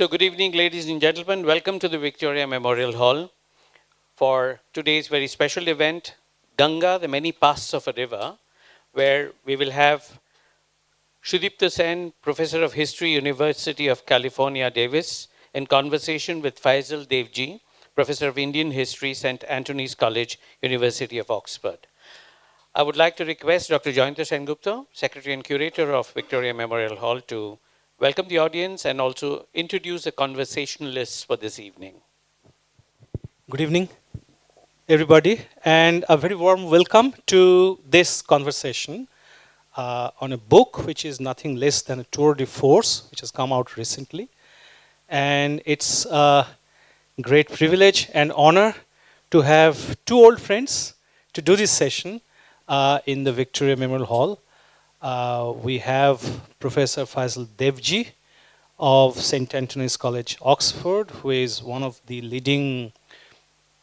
So good evening, ladies and gentlemen. Welcome to the Victoria Memorial Hall for today's very special event, Ganga, the many paths of a river, where we will have Sudipta Sen, Professor of History, University of California, Davis, in conversation with Faisal Devji, Professor of Indian History, St. Anthony's College, University of Oxford. I would like to request Dr. Joyinta Sengupta, Secretary and Curator of Victoria Memorial Hall, to welcome the audience and also introduce the conversationalists for this evening. Good evening, everybody, and a very warm welcome to this conversation on a book which is nothing less than a tour de force, which has come out recently. And it's a great privilege and honor to have two old friends to do this session in the Victoria Memorial Hall. We have Professor Faisal Devji of St. Anthony's College, Oxford, who is one of the leading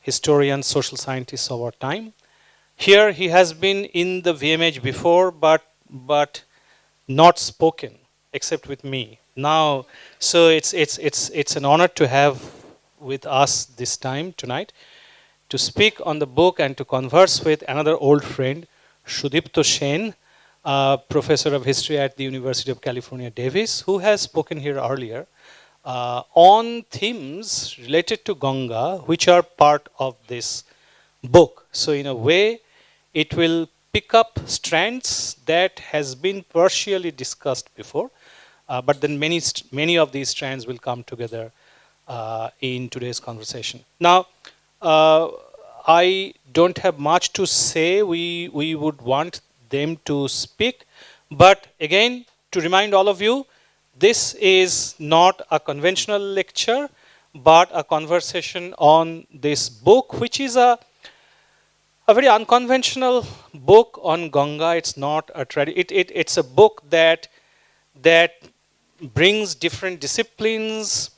historians, social scientists of our time. Here he has been in the VMH before, but not spoken, except with me. Now, so it's an honor to have with us this time, tonight, to speak on the book and to converse with another old friend, Sudipta Sen, Professor of History at the University of California, Davis, who has spoken here earlier on themes related to Ganga, which are part of this book. So in a way, it will pick up strands that has been partially discussed before, but then many of these strands will come together in today's conversation. Now, I don't have much to say. We would want them to speak, but again, to remind all of you, this is not a conventional lecture, but a conversation on this book, which is a very unconventional book on Ganga. It's not a it's a book that brings different disciplines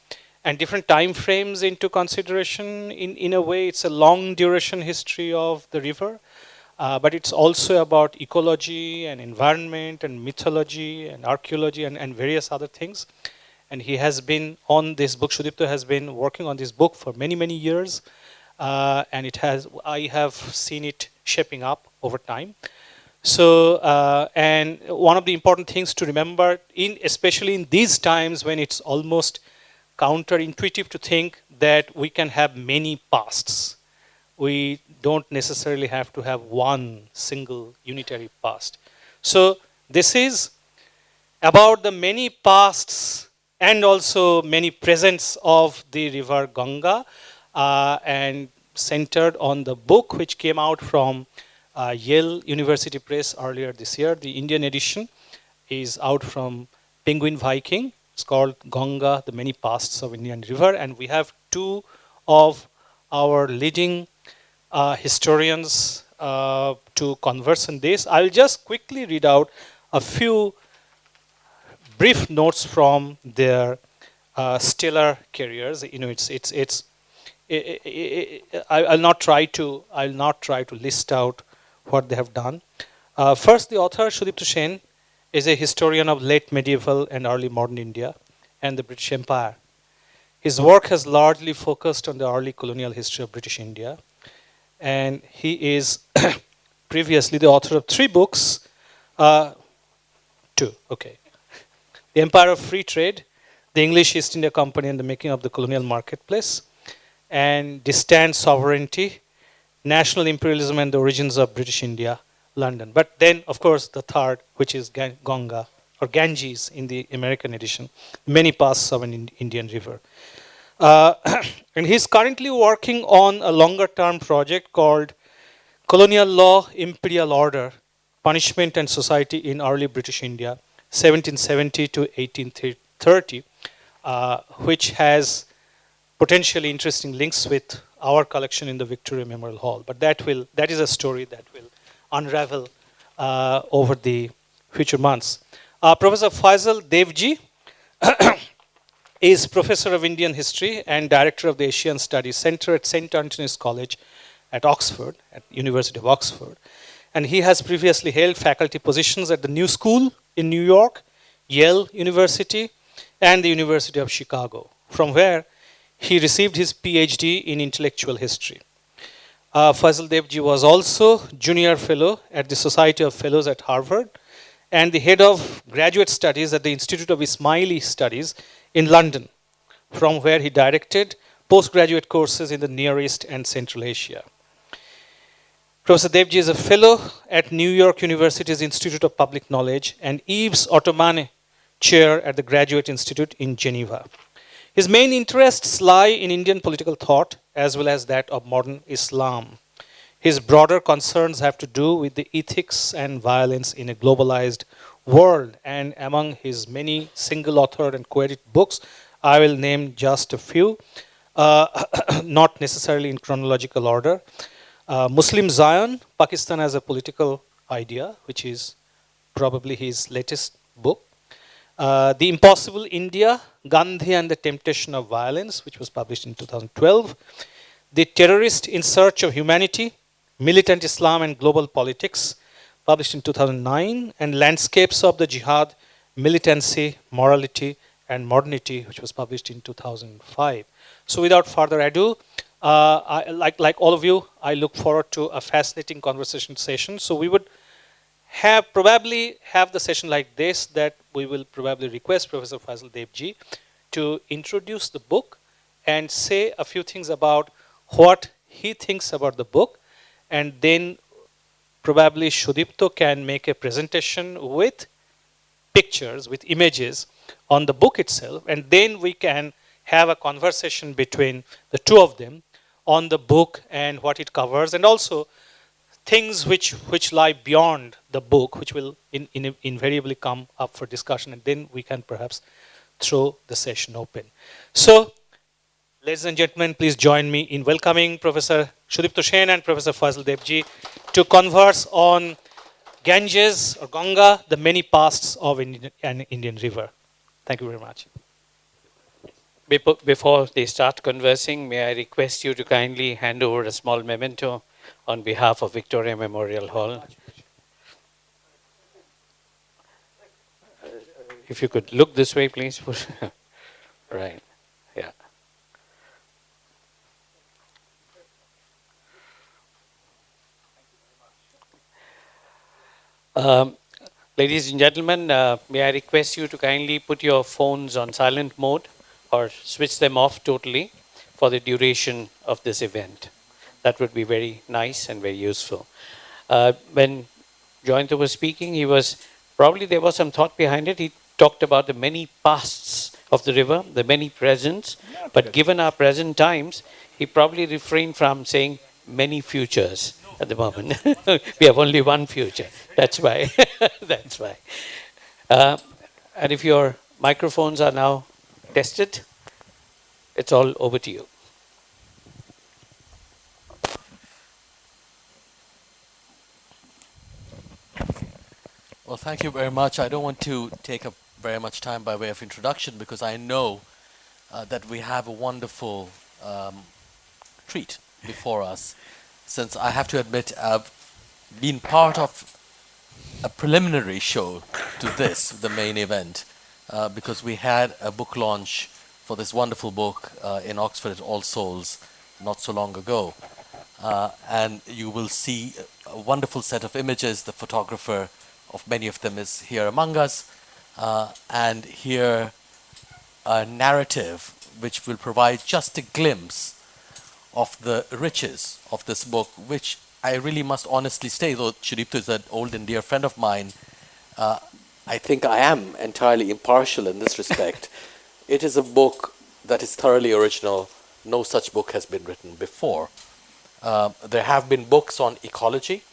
and different time frames into consideration. In a way, it's a long duration history of the river, but it's also about ecology and environment and mythology and archaeology and various other things. And he has been on this book, Sudipta has been working on this book for many, many years. And I have seen it shaping up over time. So, and one of the important things to remember, especially in these times when it's almost counterintuitive to think that we can have many pasts. We don't necessarily have to have one single unitary past. So this is about the many pasts and also many presents of the river Ganga, and centered on the book which came out from Yale University Press earlier this year. The Indian edition is out from Penguin Viking. It's called Ganga, the Many Pasts of Indian River, and we have two of our leading historians to converse on this. I'll just quickly read out a few brief notes from their stellar careers. You know, I'll not try to list out what they have done. First, the author Sudipta Sen is a historian of late medieval and early modern India and the British Empire. His work has largely focused on the early colonial history of British India, and he is previously the author of 3 books. Two, okay. The Empire of Free Trade, The English East India Company and the Making of the Colonial Marketplace, and Distant Sovereignty, National Imperialism and the Origins of British India, London. But then, of course, the third, which is Ganga, or Ganges in the American edition, Many Paths of an Indian River. And he's currently working on a longer term project called Colonial Law, Imperial Order, Punishment and Society in Early British India, 1770 to 1830, which has potentially interesting links with our collection in the Victoria Memorial Hall. But that is a story that will unravel over the future months. Professor Faisal Devji is Professor of Indian History and Director of the Asian Studies Center at St. Anthony's College at Oxford, at University of Oxford. And he has previously held faculty positions at the New School in New York, Yale University, and the University of Chicago. from where he received his PhD in intellectual history. Fazal Devji was also junior fellow at the Society of Fellows at Harvard and the head of graduate studies at the Institute of Ismaili Studies in London, from where he directed postgraduate courses in the Near East and Central Asia. Professor Devji is a fellow at New York University's Institute of Public Knowledge and Yves Ottomane Chair at the Graduate Institute in Geneva. His main interests lie in Indian political thought as well as that of modern Islam. His broader concerns have to do with the ethics and violence in a globalized world, and among his many single-authored and co-edited books, I will name just a few, not necessarily in chronological order. Muslim Zion, Pakistan as a Political Idea, which is probably his latest book. The Impossible India, Gandhi and the Temptation of Violence, which was published in 2012. The Terrorist in Search of Humanity, Militant Islam and Global Politics, published in 2009. And Landscapes of the Jihad, Militancy, Morality and Modernity, which was published in 2005. So without further ado, like all of you, I look forward to a fascinating conversation session. So we would probably have the session like this, that we will probably request Professor Fazal Devji to introduce the book and say a few things about what he thinks about the book, and then probably Sudipta can make a presentation with pictures, with images on the book itself, and then we can have a conversation between the two of them on the book and what it covers, and also things which lie beyond the book, which will invariably come up for discussion, and then we can perhaps throw the session open. So, ladies and gentlemen, please join me in welcoming Professor Sudipta Sen and Professor Fazal Devji to converse on Ganges or Ganga, the many pasts of an Indian river. Thank you very much. Before they start conversing, may I request you to kindly hand over a small memento on behalf of Victoria Memorial Hall. If you could look this way, please. Right, yeah. Ladies and gentlemen, may I request you to kindly put your phones on silent mode or switch them off totally for the duration of this event. That would be very nice and very useful. When Joyanta was speaking, there was some thought behind it. He talked about the many pasts of the river, the many presents, but given our present times, he probably refrained from saying many futures at the moment. We have only one future. That's why. That's why. And if your microphones are now tested, it's all over to you. Well, thank you very much. I don't want to take up very much time by way of introduction because I know that we have a wonderful treat before us. Since I have to admit, I've been part of a preliminary show to this, the main event, because we had a book launch for this wonderful book in Oxford at All Souls not so long ago. And you will see a wonderful set of images. The photographer of many of them is here among us, and here a narrative which will provide just a glimpse of the riches of this book, which I really must honestly say, though Sudipta is an old and dear friend of mine, I think I am entirely impartial in this respect. It is a book that is thoroughly original. No such book has been written before. There have been books on ecology.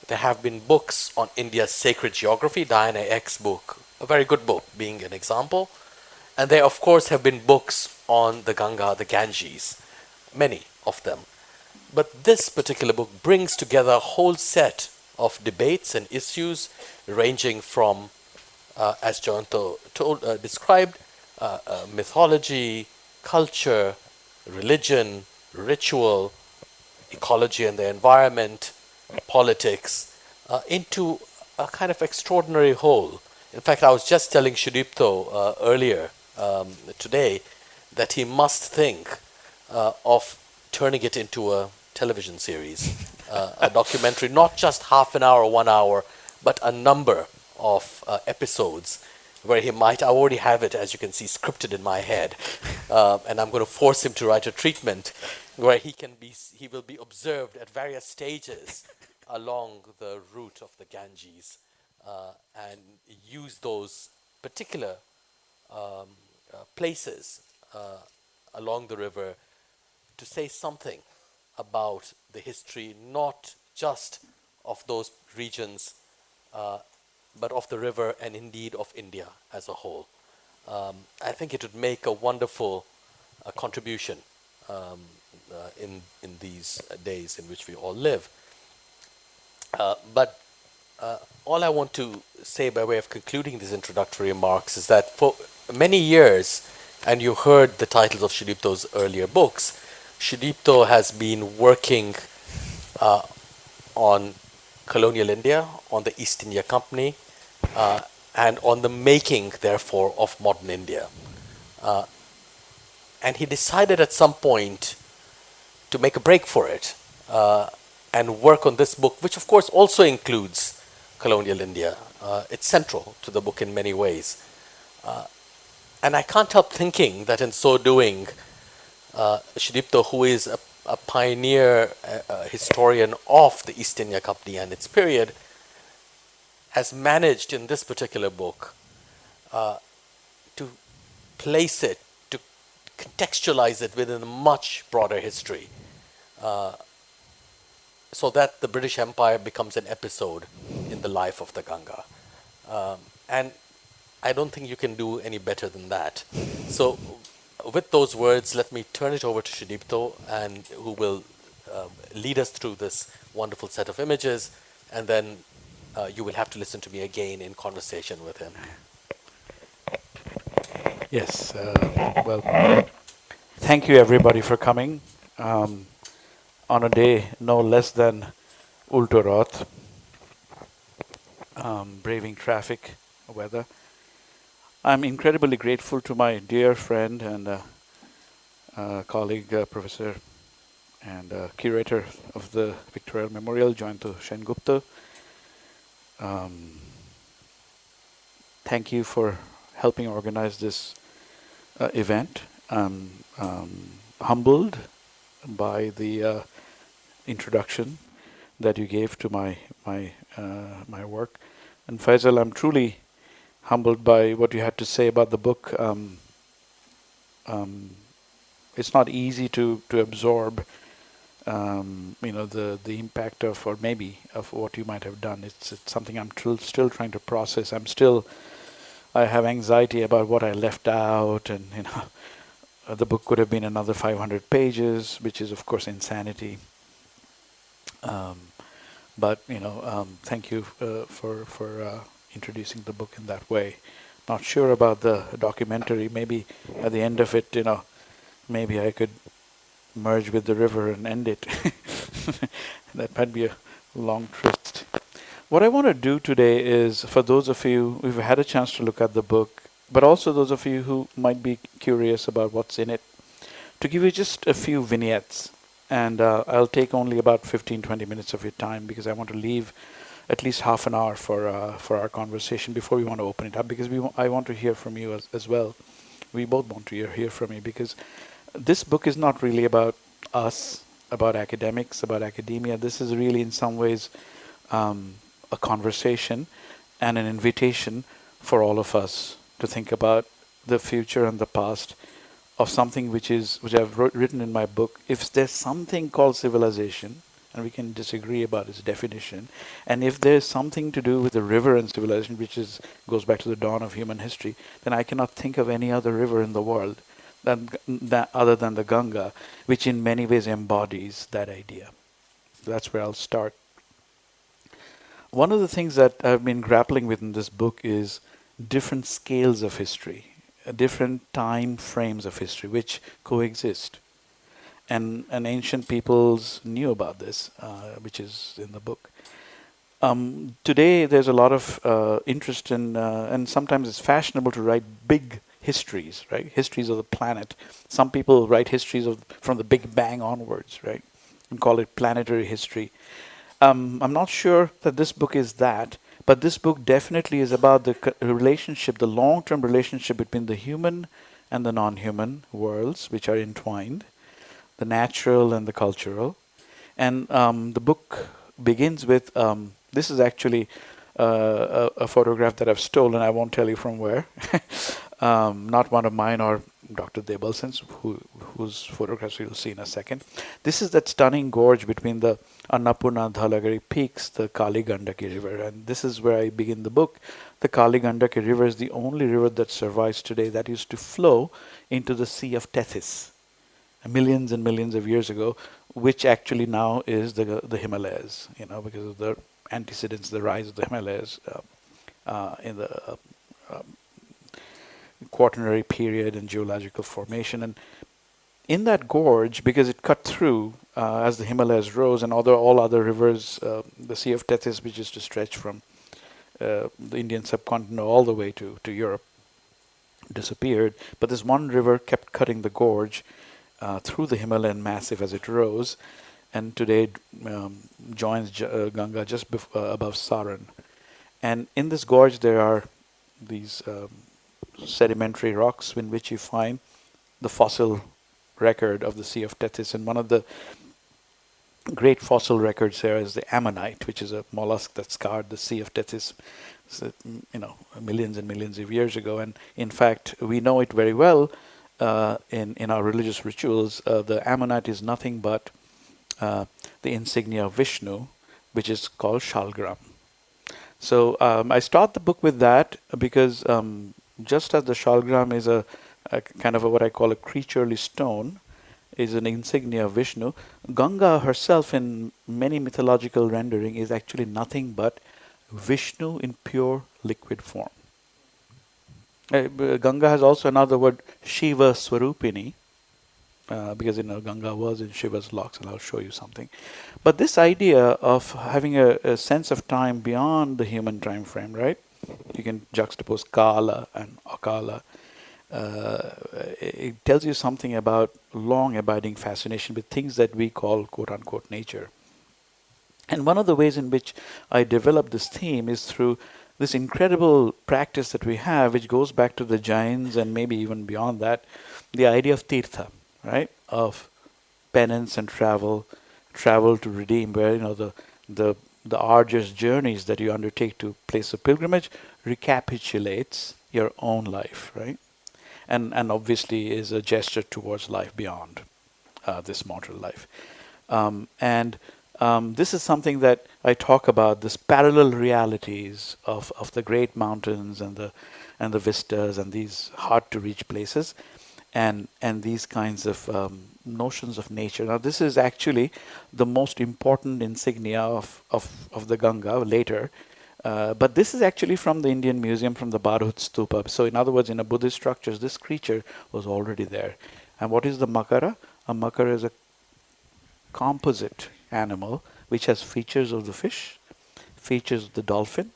There have been books on India's sacred geography, Diana Eck's book, a very good book being an example. And there, of course, have been books on the Ganga, the Ganges, many of them. But this particular book brings together a whole set of debates and issues ranging from, as Joyanta described, mythology, culture, religion, ritual, ecology and the environment, politics, into a kind of extraordinary whole. In fact, I was just telling Sudipta earlier today that he must think of turning it into a television series, a documentary, not just half an hour or 1 hour, but a number of episodes where he might, I already have it, as you can see, scripted in my head, and I'm going to force him to write a treatment where he will be observed at various stages along the route of the Ganges, and use those particular places along the river to say something about the history, not just of those regions, but of the river and indeed of India as a whole. I think it would make a wonderful contribution in these days in which we all live. But all I want to say by way of concluding these introductory remarks is that for many years, and you heard the titles of Sudipto's earlier books, Sudipto has been working on colonial India, on the East India Company, and on the making, therefore, of modern India. And he decided at some point to make a break for it and work on this book, which of course also includes colonial India. It's central to the book in many ways. And I can't help thinking that in so doing, Sudipta, who is a pioneer historian of the East India Company and its period, has managed in this particular book to place it, to contextualize it within a much broader history, so that the British Empire becomes an episode in the life of the Ganga. And I don't think you can do any better than that. So with those words, let me turn it over to Sudipta, and who will lead us through this wonderful set of images, and then you will have to listen to me again in conversation with him. Yes, well, thank you everybody for coming on a day no less than Ulto Rath, braving traffic, weather. I'm incredibly grateful to my dear friend and colleague, professor and curator of the Victoria Memorial, Jayanto Sengupta. Thank you for helping organize this event. I'm humbled by the introduction that you gave to my work, and Faisal, I'm truly humbled by what you had to say about the book. It's not easy to absorb, the impact of, or maybe of, what you might have done. It's something I'm still trying to process. I have anxiety about what I left out, and the book could have been another 500 pages, which is of course insanity. But thank you for introducing the book in that way. Not sure about the documentary. Maybe at the end of it, maybe I could merge with the river and end it. That might be a long twist. What I want to do today is, for those of you who've had a chance to look at the book, but also those of you who might be curious about what's in it, to give you just a few vignettes. And I'll take only about 15-20 minutes of your time, because I want to leave at least half an hour for our conversation before we want to open it up, because I want to hear from you as well. We both want to hear from you, because this book is not really about us, about academics, about academia. This is really in some ways a conversation and an invitation for all of us to think about the future and the past of something which I've written in my book. If there's something called civilization, and we can disagree about its definition, and if there's something to do with the river and civilization, which goes back to the dawn of human history, then I cannot think of any other river in the world that other than the Ganga, which in many ways embodies that idea. That's where I'll start. One of the things that I've been grappling with in this book is different scales of history, different time frames of history which coexist. And ancient peoples knew about this, which is in the book. Today there's a lot of interest in, and sometimes it's fashionable to write big histories, right? Histories of the planet. Some people write histories from the Big Bang onwards, right? And call it planetary history. I'm not sure that this book is that, but this book definitely is about the relationship, the long-term relationship between the human and the non-human worlds, which are entwined, the natural and the cultural. And the book begins with, this is actually a photograph that I've stolen. I won't tell you from where. Not one of mine or Dr. Debalsen's, whose photographs you'll see in a second. This is that stunning gorge between the Annapurna and Dhalagiri peaks, the Kali Gandaki river. And this is where I begin the book. The Kali Gandaki river is the only river that survives today that used to flow into the Sea of Tethys millions and millions of years ago, which actually now is the Himalayas, because of the antecedents, the rise of the Himalayas in the Quaternary period and geological formation. And in that gorge, because it cut through as the Himalayas rose, and all other rivers, the Sea of Tethys, which is to stretch from the Indian subcontinent all the way to Europe, disappeared. But this one river kept cutting the gorge through the Himalayan massif as it rose, and today joins Ganga just above Saran. And in this gorge there are these sedimentary rocks in which you find the fossil record of the Sea of Tethys. And one of the great fossil records there is the ammonite, which is a mollusk that scarred the Sea of Tethys, millions and millions of years ago. And in fact, we know it very well in our religious rituals. The ammonite is nothing but the insignia of Vishnu, which is called shalgram. So I start the book with that because just as the shalgram is a kind of what I call a creaturely stone, is an insignia of Vishnu, Ganga herself in many mythological rendering is actually nothing but Vishnu in pure liquid form. Ganga has also another word, Shiva Swarupini, because Ganga was in Shiva's locks, and I'll show you something. But this idea of having a sense of time beyond the human time frame, right? You can juxtapose Kala and Akala. It tells you something about long abiding fascination with things that we call quote-unquote nature. And one of the ways in which I developed this theme is through this incredible practice that we have, which goes back to the Jains and maybe even beyond that, the idea of tirtha, right? Of penance and travel to redeem, where the arduous journeys that you undertake to place of pilgrimage recapitulates your own life, right? And obviously is a gesture towards life beyond this mortal life. This is something that I talk about, this parallel realities of the great mountains and the vistas and these hard to reach places, and these kinds of notions of nature. Now this is actually the most important insignia of the Ganga later. But this is actually from the Indian Museum, from the Bharhut Stupa. So in other words, in a Buddhist structures, this creature was already there. And what is the makara? A makara is a composite animal which has features of the fish, features of the dolphin,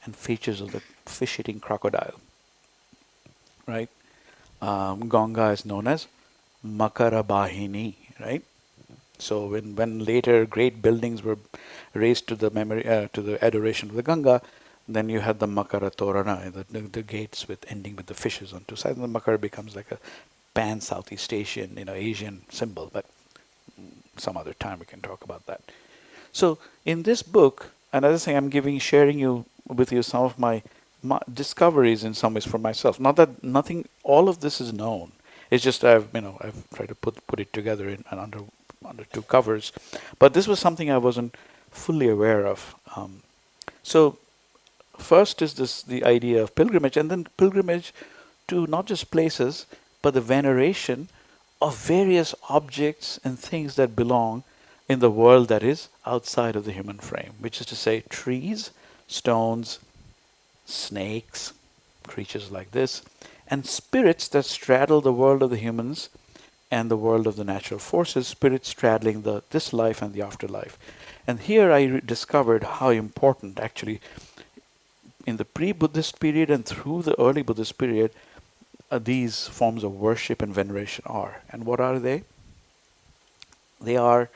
and features of the fish-eating crocodile. Right? Ganga is known as Makara Bahini, right? So when later great buildings were raised to the memory, to the adoration of the Ganga, then you had the Makara Torana, the gates ending with the fishes on two sides. And the Makara becomes like a pan-Southeast Asian, Asian symbol. But some other time we can talk about that. So in this book, another thing I'm sharing with you some of my discoveries in some ways for myself. Not that all of this is known. It's just I've tried to put it together in under two covers. But this was something I wasn't fully aware of. So first is the idea of pilgrimage, and then pilgrimage to not just places, but the veneration of various objects and things that belong in the world that is outside of the human frame, which is to say trees, stones, snakes, creatures like this, and spirits that straddle the world of the humans and the world of the natural forces, spirits straddling this life and the afterlife. And here I discovered how important actually in the pre-Buddhist period and through the early Buddhist period, these forms of worship and veneration are. And what are they? They are,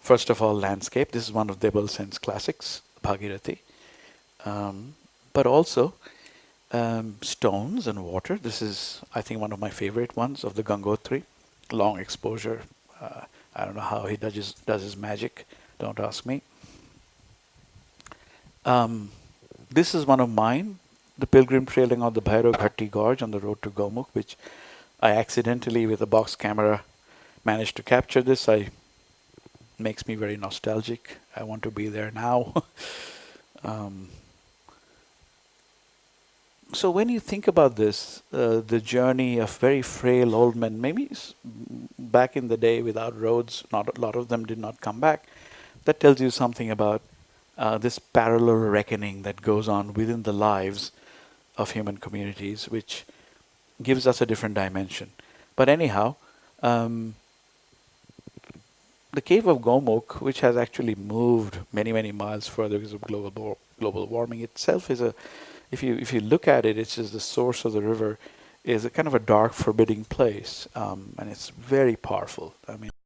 first of all, landscape. This is one of Debal Sen's classics, Bhagirathi. But also stones and water. This is, I think, one of my favorite ones of the Gangotri. Long exposure. I don't know how he does his magic. Don't ask me. This is one of mine, the pilgrim trailing on the Bhairo Ghatti Gorge on the road to Gomukh, which I accidentally, with a box camera, managed to capture this. Makes me very nostalgic. I want to be there now. So when you think about this, the journey of very frail old men, maybe back in the day without roads, not a lot of them did not come back. That tells you something about this parallel reckoning that goes on within the lives of human communities, which gives us a different dimension. But anyhow, the cave of Gomukh, which has actually moved many, many miles further because of global warming itself, is if you look at it, it's just the source of the river, is a kind of a dark, forbidding place, and it's very powerful. I mean,